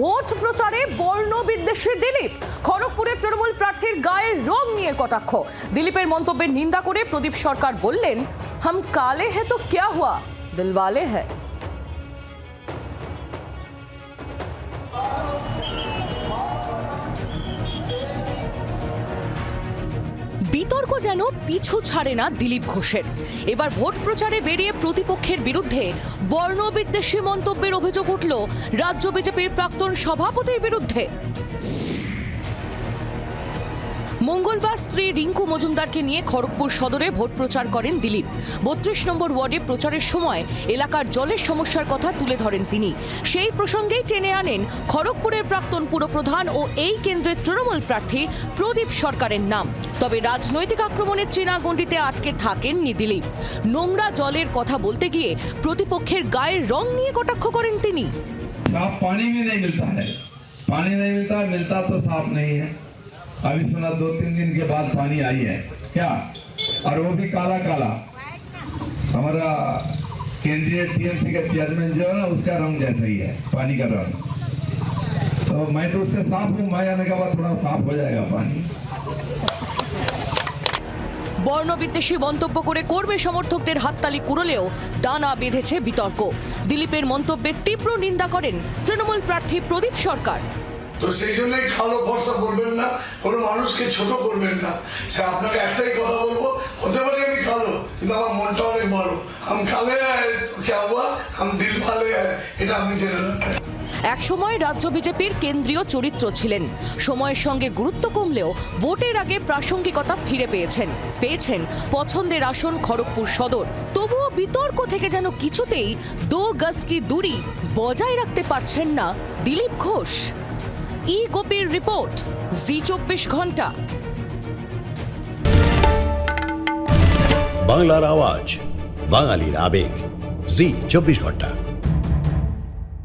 Vote প্রচারে বর্ণ বিদ্বেষী দিলীপ, খড়গপুরের তৃণমূল প্রার্থীর গায়ের রং নিয়ে কটাক্ষ। দিলীপের মন্তব্যের নিন্দা করে প্রদীপ সরকার বললেন, হাম কালে হ্যাঁ তো ক্যা হুয়া, দিলওয়ালে হ্যাঁ। বিতর্ক যেন পিছু ছাড়ে না দিলীপ ঘোষের। এবার ভোট প্রচারে বেরিয়ে প্রতিপক্ষের বিরুদ্ধে বর্ণবিদ্বেষী মন্তব্যের অভিযোগ উঠল রাজ্য বিজেপির প্রাক্তন সভাপতির বিরুদ্ধে। মঙ্গলবার স্ত্রী রিঙ্কু মজুমদারকে নিয়ে খড়গপুর সদরে ভোট প্রচার করেন দিলীপ। 32 নম্বর ওয়ার্ডে প্রচারের সময় এলাকার জলের সমস্যার কথা তুলে ধরেন তিনি। সেই প্রসঙ্গেই টেনে আনেন খড়গপুরের প্রাক্তন পুরপ্রধান ও এই কেন্দ্রের তৃণমূল প্রার্থী প্রদীপ সরকারের নাম। তবে রাজনৈতিক আক্রমণের চেনা গণ্ডিতে আটকে থাকেননি দিলীপ। নোংরা জলের কথা বলতে গিয়ে প্রতিপক্ষের গায়ের রং নিয়ে কটাক্ষ করেন তিনি। साफ पानी भी नहीं मिलता है, पानी नहीं मिलता, मिलता तो साफ नहीं है। अभी सुना 2-3 दिन के बाद पानी आई है क्या, और वो भी काला काला। हमारा केंद्रीय टीएमसी का चेयरमैन जो है ना, उसका रंग जैसा ही है, पानी का रंग। तो मैं तो उससे साफ हूँ, मैं आने के बाद थोड़ा साफ हो जाएगा पानी। বর্ণবিদ্বেষী মন্তব্য করে কর্মী সমর্থকদের হাততালি কুড়োলেও দানা বেঁধেছে বিতর্ক। দিলীপের মন্তব্যের তীব্র নিন্দা করেন তৃণমূল প্রার্থী প্রদীপ সরকার। তো সেই জন্যই কালো ভরসা করবেন না, কোনো মানুষকে ছোট করবেন না। যে আপনাকে একটাই কথা বলবো, হতে পারে আমি কালো, কিন্তু আমার মনটা অনেক বড়। আমি কালে আয় তো ক্যা হুয়া, আমি দিল ভালে আয়, এটা আপনি জেনে রাখবেন। একসময় রাজ্য বিজেপির কেন্দ্রীয় চরিত্র ছিলেন। সময়ের সঙ্গে গুরুত্ব কমলেও ভোটের আগে প্রাসঙ্গিকতা ফিরে পেয়েছেন পছন্দের আসন খড়গপুর সদর। তবুও বিতর্ক থেকে যেন কিছুতেই 2 গজ কি দূরি বজায় রাখতে পারছেন না দিলীপ ঘোষ। গোপীর রিপোর্ট, জি24 ঘন্টা। বাংলার আওয়াজ, বাঙালির আবেগ, জি24 ঘন্টা।